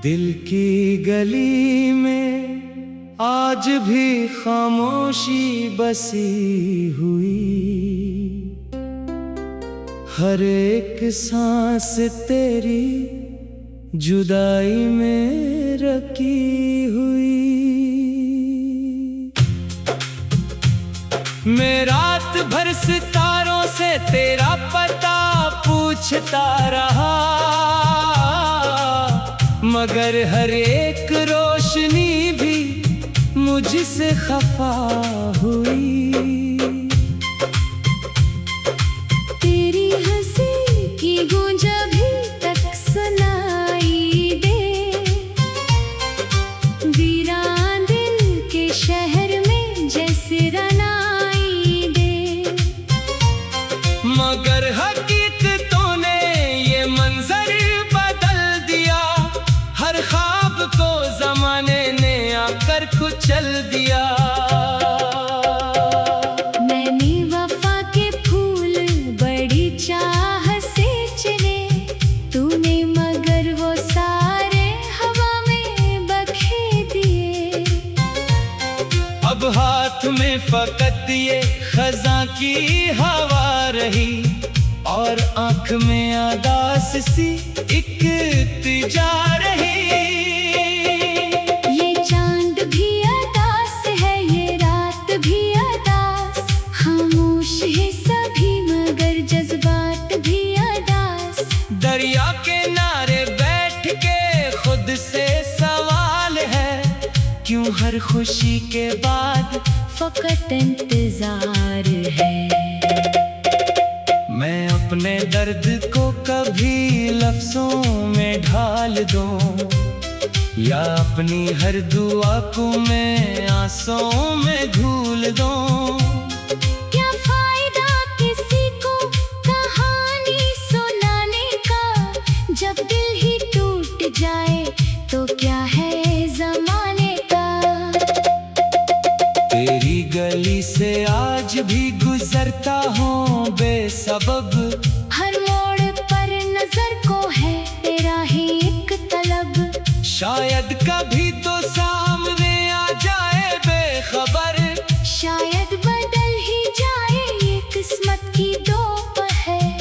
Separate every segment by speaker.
Speaker 1: दिल की गली में आज भी खामोशी बसी हुई, हर एक सांस तेरी जुदाई में रखी हुई। मैं रात भर सितारों से तेरा पता पूछता रहा, मगर हर एक रोशनी भी मुझसे खफा हुई।
Speaker 2: तेरी हंसी की गूंज अभी तक सुनाई दे, वीरान दिल के शहर में जैसे रनाई दे।
Speaker 1: मगर हकीकतों ने ये मंजर बदल दिया, हर ख्वाब को जमाने ने आकर कुचल दिया।
Speaker 2: मैंने वफा के फूल बड़ी चाह से चुने, तूने मगर वो सारे हवा में बखेर दिए।
Speaker 1: अब हाथ में फकत ये खज़ां की हवा रही, और आँख में आदास सी एक इल्तिजा रही।
Speaker 2: ये चांद भी अदास है, ये रात भी अदास, खामोश है सभी मगर जज्बात भी अदास।
Speaker 1: दरिया के नारे बैठ के खुद से सवाल है, क्यों हर खुशी के बाद
Speaker 2: फकत इंतजार है।
Speaker 1: मैं अपने दर्द को कभी लफ्जों में ढाल दूं, या अपनी हर दुआ को मैं आंसुओं में घूल दूं।
Speaker 2: क्या फायदा किसी को कहानी सुनाने का, जब दिल ही टूट जाए तो क्या है ज़माने का।
Speaker 1: तेरी गली से आज भी गुजरता हूँ बेसबब,
Speaker 2: हर मोड़ पर नजर को है तेरा ही एक तलब।
Speaker 1: शायद कभी तो सामने आ जाए बेखबर,
Speaker 2: शायद बदल ही जाए ये किस्मत की दोपहर।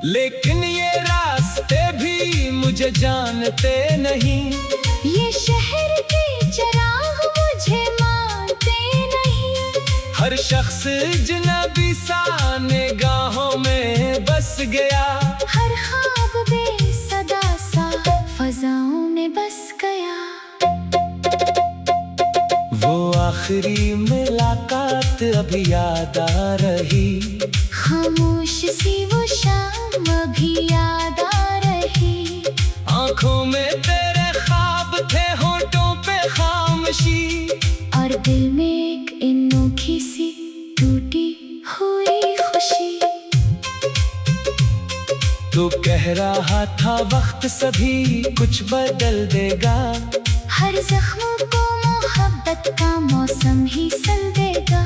Speaker 1: लेकिन ये रास्ते भी मुझे जानते नहीं,
Speaker 2: ये शहर के चिराग मुझे मानते नहीं।
Speaker 1: हर शख्स अजनबी सा निगाहों में बस गया,
Speaker 2: हर ख्वाब बेसदा सा फज़ाओं में बस गया।
Speaker 1: वो आखिरी मुलाकात अभी याद आ रही,
Speaker 2: खामोश सी वो शाम अभी याद आ रही।
Speaker 1: आंखों में तेरे ख्वाब थे, होठों पे खामोशी,
Speaker 2: और दिल में एक अनोखी सी टूटी हुई खुशी।
Speaker 1: तू कह रहा था वक्त सभी कुछ बदल देगा,
Speaker 2: हर जख्म को मोहब्बत का मौसम ही सल देगा।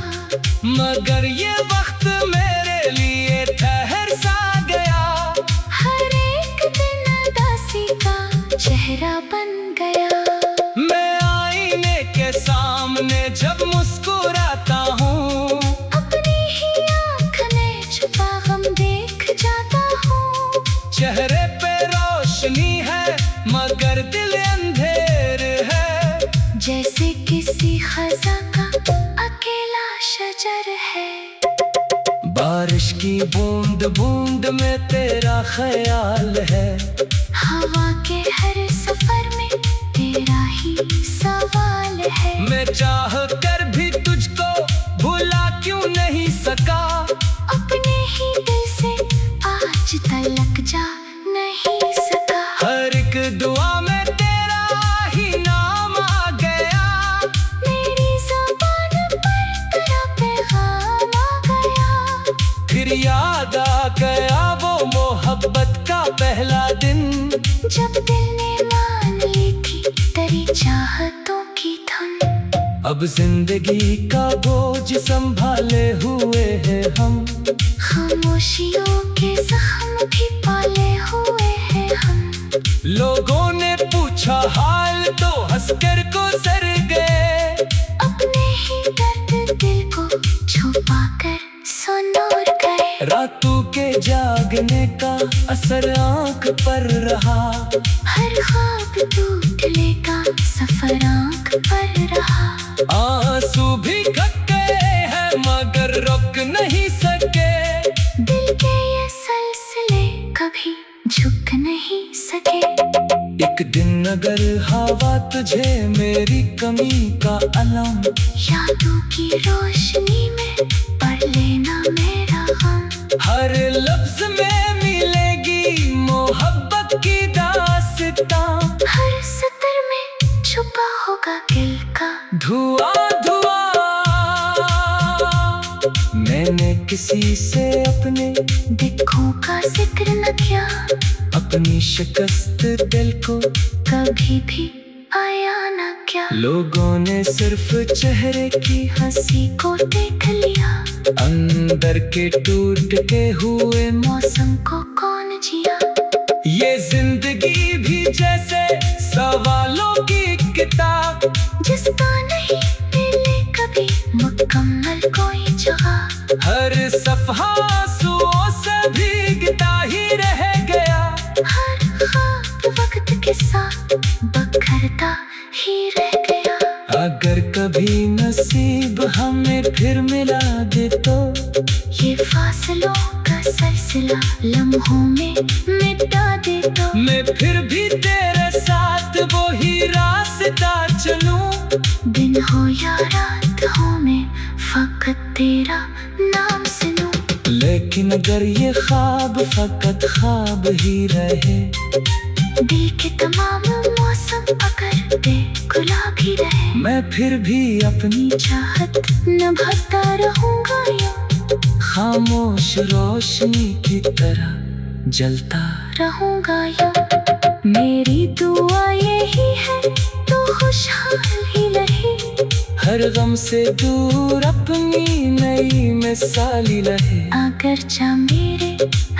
Speaker 1: मगर ये वक्त मेरे लिए ठहर सा गया,
Speaker 2: हर एक दिन उदासी का चेहरा बन गया।
Speaker 1: मैं आईने के सामने जब मुस्कुराता हूँ,
Speaker 2: अपनी ही आँख में छुपा गम देख जाता हूँ।
Speaker 1: चेहरे पे रोशनी है मगर दिल अंधेर है,
Speaker 2: जैसे किसी खज़ां का अकेला शजर है।
Speaker 1: बारिश की बूंद बूंद में तेरा ख्याल है,
Speaker 2: हवा के हर सफर में तेरा ही सवाल है।
Speaker 1: मैं चाह कर भी तुझको भुला क्यों नहीं सका,
Speaker 2: अपने ही दिल से आज तलक जा नहीं सका।
Speaker 1: हर एक दुआ में तेरा ही नाम आ गया,
Speaker 2: मेरी ज़ुबान पर तेरा पैगाम आ गया।
Speaker 1: फिर याद आ गया वो मोहब्बत का पहला दिन,
Speaker 2: जब दिल ने मान ली थी तेरी चाहतों की धुन।
Speaker 1: अब जिंदगी का बोझ संभाले हुए हैं हम,
Speaker 2: खामोशियों के जख्म भी पाले हुए हैं हम।
Speaker 1: लोगों ने पूछा हाल तो हंसकर को सर गए।
Speaker 2: अपने ही दर्द दिल को छुपा कर सुनूर गए।
Speaker 1: रातों के जागने का असर आंख पर रहा।
Speaker 2: हर ख्वाब टूटने का सफर आंख पर रहा।
Speaker 1: आंसू भी खक गए हैं मगर रुक नहीं सके।
Speaker 2: दिल के ये सिलसिले कभी झुक नहीं सके।
Speaker 1: एक दिन अगर हवा तुझे मेरी कमी का अलम,
Speaker 2: यादों की रोशनी में पढ़ लेना मेरा गम।
Speaker 1: हर लफ्ज में मिलेगी मोहब्बत की दास्तां।
Speaker 2: हर सतर में छुपा होगा दिल का
Speaker 1: धुआं धुआं। मैंने किसी से अपने
Speaker 2: दिखों का जिक्र न किया।
Speaker 1: अपनी शिकस्त दिल को
Speaker 2: कभी भी आया न क्या।
Speaker 1: लोगों ने सिर्फ चेहरे की
Speaker 2: हंसी को देख लिया।
Speaker 1: अंदर के टूट के हुए
Speaker 2: मौसम को कौन जिया।
Speaker 1: ये जिंदगी भी जैसे सवालों की किताब,
Speaker 2: जिसका नहीं मिले कभी मुकम्मल कोई जगह।
Speaker 1: हर सफ़ा आंसुओं से भीगता ही रह गया।
Speaker 2: हर ख्वाब वक्त के साथ बखरता ही रह गया।
Speaker 1: अगर कभी नसीब हमें फिर मिला दे तो
Speaker 2: ये फासलों का सिलसिला लम्हों में मिटा दे तो
Speaker 1: मैं फिर भी तेरे साथ वो ही रास्ता चलूं।
Speaker 2: दिन हो या रात हो मैं फकत तेरा नाम सुनूं।
Speaker 1: लेकिन अगर ये ख्वाब फकत ख्वाब ही रहे,
Speaker 2: दिल के तमाम मौसम अगर बेगुलाबी रहे,
Speaker 1: मैं फिर भी अपनी
Speaker 2: चाहत निभाता रहूंगा यूं।
Speaker 1: खामोश रोशनी की तरह जलता
Speaker 2: रहूंगा यूं। मेरी दुआ यही है तू खुशहाल ही रहे।
Speaker 1: हर गम से दूर अपनी नई मिसाली रहे।
Speaker 2: अगर चा मेरे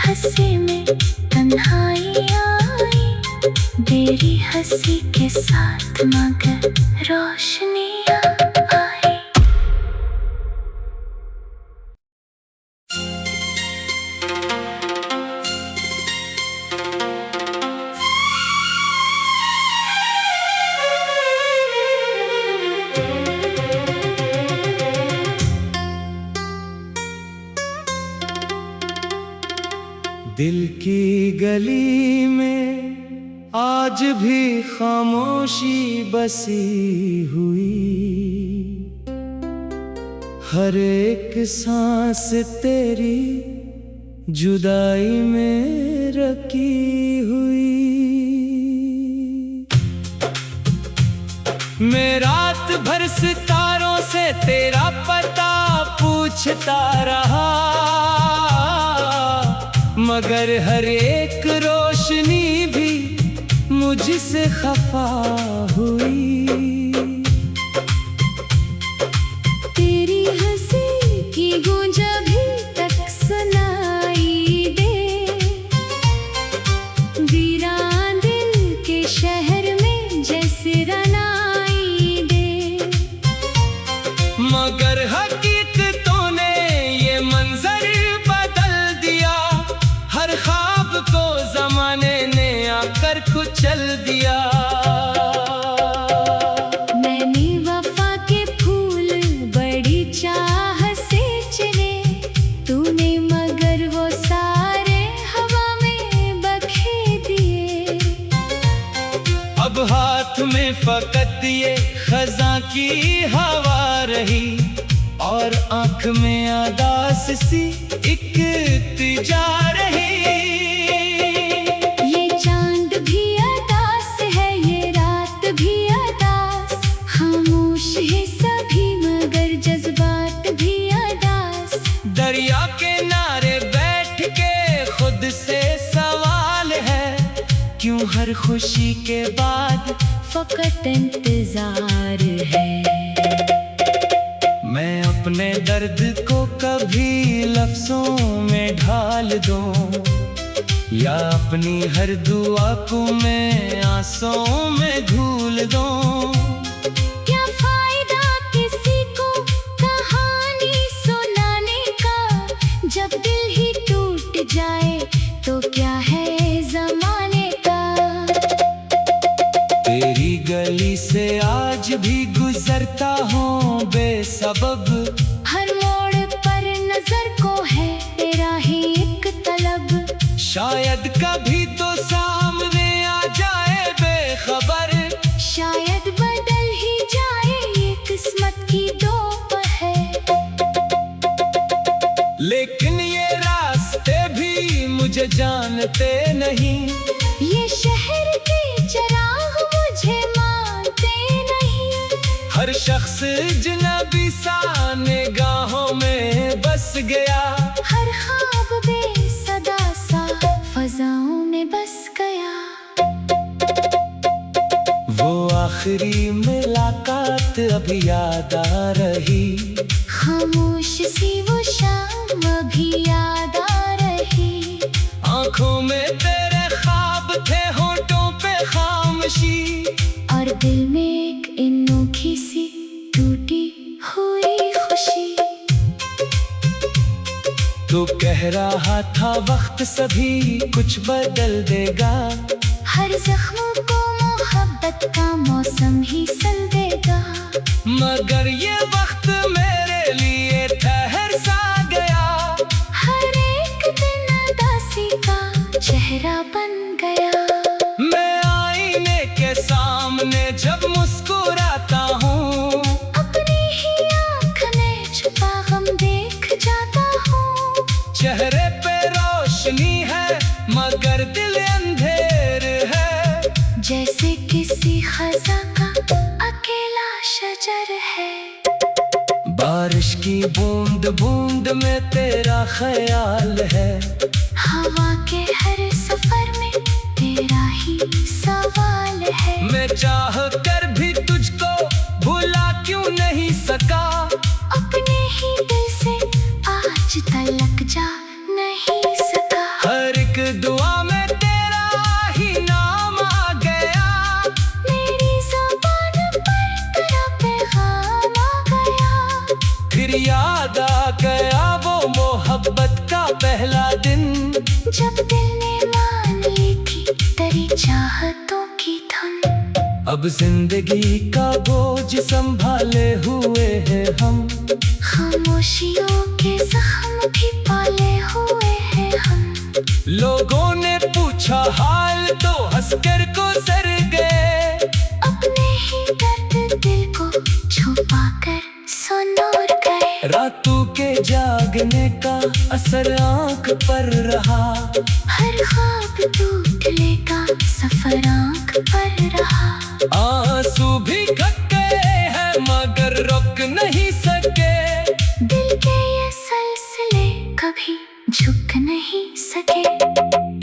Speaker 2: हंसी में तन्हाई आई, तेरी हंसी के साथ मगर रोशनियाँ आई।
Speaker 1: दिल की गली में आज भी खामोशी बसी हुई। हर एक सांस तेरी जुदाई में रखी हुई। मैं रात भर सितारों से तेरा पता पूछता रहा, मगर हर एक रोशनी भी मुझसे खफा हुई।
Speaker 2: तेरी हंसी की गूंज भी तक सुनाई दे। वीरान दिल के शहर में जैसे रनाई दे।
Speaker 1: मगर हकीकतों ने ये मंजर बदल दिया। हर ख्वाब को जमाने ने आकर कुचल दिया।
Speaker 2: मैंने वफा के फूल बड़ी चाह से चुने, तूने मगर वो सारे हवा में बखेर दिए।
Speaker 1: अब हाथ में फकत ये खजा की हवा रही, और आंख में आदास सी एक तिजा रही।
Speaker 2: ये चांद भी अदास है, ये रात भी अदास। खामोश है सभी मगर जज्बात भी अदास।
Speaker 1: दरिया के नारे बैठ के खुद से सवाल है, क्यों हर खुशी के बाद
Speaker 2: फकत इंतजार है।
Speaker 1: मैं अपने दर्द को कभी लफ्जों में ढाल दूं, या अपनी हर दुआ को मैं आंसुओं में घूल दूं।
Speaker 2: क्या फायदा किसी को कहानी सुनाने का, जब दिल ही टूट जाए तो क्या है जमाने का।
Speaker 1: तेरी गली से आज भी गुजरता हूँ बेसबब,
Speaker 2: हर मोड़ पर नजर को है तेरा ही एक तलब।
Speaker 1: शायद कभी तो सामने आ जाए बेखबर,
Speaker 2: शायद बदल ही जाए ये किस्मत की दोपहर।
Speaker 1: लेकिन ये रास्ते भी मुझे जानते नहीं,
Speaker 2: ये शहर के चिराग मुझे मानते नहीं।
Speaker 1: हर शख्स अजनबी सा निगाहों में बस गया,
Speaker 2: हर ख्वाब बेसदा सा फजाओं में बस गया।
Speaker 1: वो आखिरी मुलाकात अभी याद आ रही,
Speaker 2: खामोश सी वो शाम अभी याद आ रही।
Speaker 1: आंखों में तेरे ख्वाब थे, होठों पे खामोशी,
Speaker 2: और दिल में एक अनोखी सी टूटी हुई खुशी।
Speaker 1: तो कह रहा था वक्त सभी कुछ बदल देगा,
Speaker 2: हर जख्म को मोहब्बत का मौसम ही सल देगा।
Speaker 1: मगर ये वक्त मेरे लिए ठहर सा गया,
Speaker 2: हर एक दिन उदासी का चेहरा बन गया।
Speaker 1: मैं आईने के सामने जब मुस्कुराता हूँ,
Speaker 2: अपनी ही आँख में छुपा गम देख जाता हूँ।
Speaker 1: चेहरे पे रोशनी है मगर दिल अंधेर है,
Speaker 2: जैसे किसी खजा का अकेला शजर है।
Speaker 1: बारिश की बूंद बूंद में तेरा ख्याल है,
Speaker 2: हवा के हर सफर में तेरा ही सवाल है।
Speaker 1: मैं चाह कर भी तुझको भुला क्यों नहीं सका,
Speaker 2: अपने ही दिल से आज तलक जा नहीं सका।
Speaker 1: हर एक दुआ में तेरा ही नाम आ गया,
Speaker 2: मेरी ज़ुबान पर तेरा पैगाम आ गया।
Speaker 1: फिर याद आ गया वो मोहब्बत का पहला दिन,
Speaker 2: जब दिल ने मान ली थी तेरी चाहतों की धुन।
Speaker 1: अब जिंदगी का बोझ संभाले हुए हैं हम,
Speaker 2: खामोशियों के जख्म भी पाले हुए हैं हम।
Speaker 1: लोगों ने पूछा हाल तो हंसकर को सर गए,
Speaker 2: अपने ही दर्द दिल को छुपा कर सुनूर गए।
Speaker 1: रातों के जागने का असर आंख पर रहा,
Speaker 2: हर ख्वाब टूटने का सफर आंख पर रहा।
Speaker 1: आंसू भी खक गए हैं मगर रुक नहीं सके,
Speaker 2: दिल के ये सिलसिले कभी झुक नहीं सके।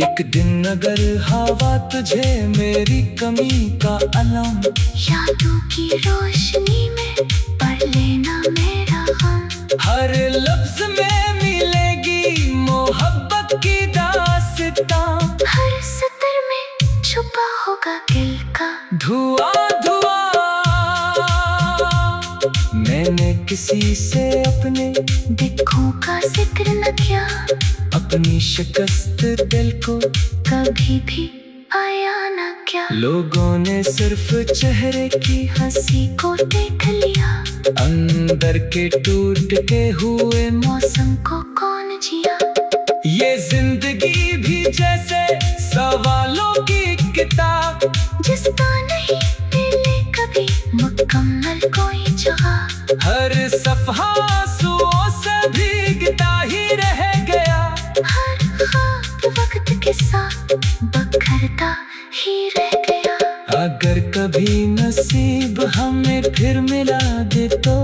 Speaker 1: एक दिन अगर हवा तुझे मेरी कमी का अलम,
Speaker 2: यादों की रोशनी में पढ़ लेना मेरा गम।
Speaker 1: हर लफ्ज में मिलेगी मोहब्बत की दास्तां,
Speaker 2: हर सतर में छुपा होगा दिल का
Speaker 1: धुआं धुआं। मैंने किसी से अपने
Speaker 2: दिखों का जिक्र न किया,
Speaker 1: अपनी शिकस्त दिल को
Speaker 2: कभी भी आया न क्या।
Speaker 1: लोगों ने सिर्फ चेहरे की
Speaker 2: हंसी को देख लिया,
Speaker 1: अंदर के टूट के हुए
Speaker 2: मौसम को कौन जिया।
Speaker 1: ये जिंदगी भी जैसे सवालों की किताब,
Speaker 2: जिसका नहीं मिले कभी मुकम्मल कोई जगह।
Speaker 1: हर सफ़हा आंसुओं से भीगता ही रह गया,
Speaker 2: हर ख्वाब वक्त के साथ बखरता ही रह गया।
Speaker 1: अगर कभी नसीब हमें फिर मिला दे तो,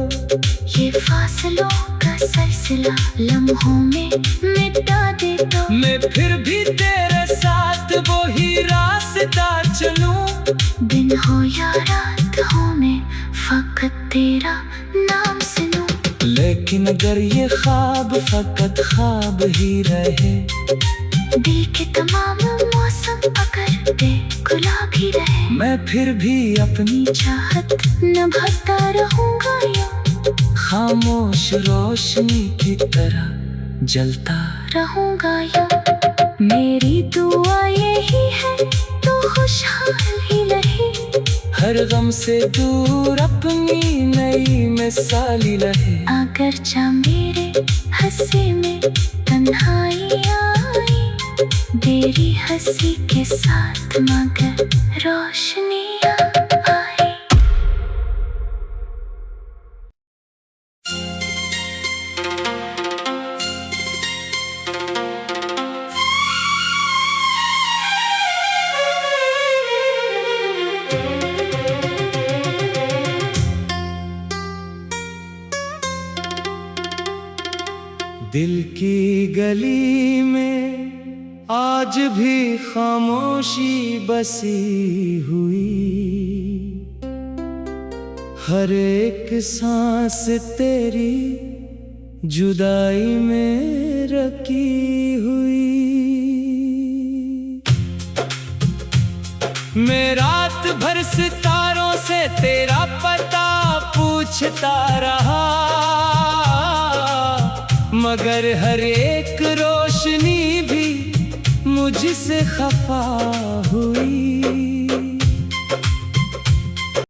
Speaker 2: ये फासलों का सिलसिला लम्हों में मिटा दे तो,
Speaker 1: मैं फिर भी तेरे साथ वो ही रास्ता चलूं।
Speaker 2: दिन हो या रात हो मैं फकत तेरा नाम सुनूं।
Speaker 1: लेकिन अगर ये ख्वाब फकत ख्वाब ही रहे,
Speaker 2: दिल के तमाम मौसम अगर गुलाबी रहे,
Speaker 1: मैं फिर भी अपनी
Speaker 2: चाहत निभाता रहूंगा यूं,
Speaker 1: खामोश रोशनी की तरह जलता
Speaker 2: रहूंगा यूं। मेरी दुआ यही है तो खुशहाल ही रहे,
Speaker 1: हर गम से दूर अपनी नई मिसाली रहे।
Speaker 2: अगर चा मेरे हंसी में तन्हाई आई, तेरी हंसी के साथ मगर रोशनियाँ आई।
Speaker 1: दिल की गली में आज भी खामोशी बसी हुई, हर एक सांस तेरी जुदाई में रखी हुई। मैं रात भर सितारों से तेरा पता पूछता रहा, मगर हर एक रोशनी भी मुझसे खफा हुई।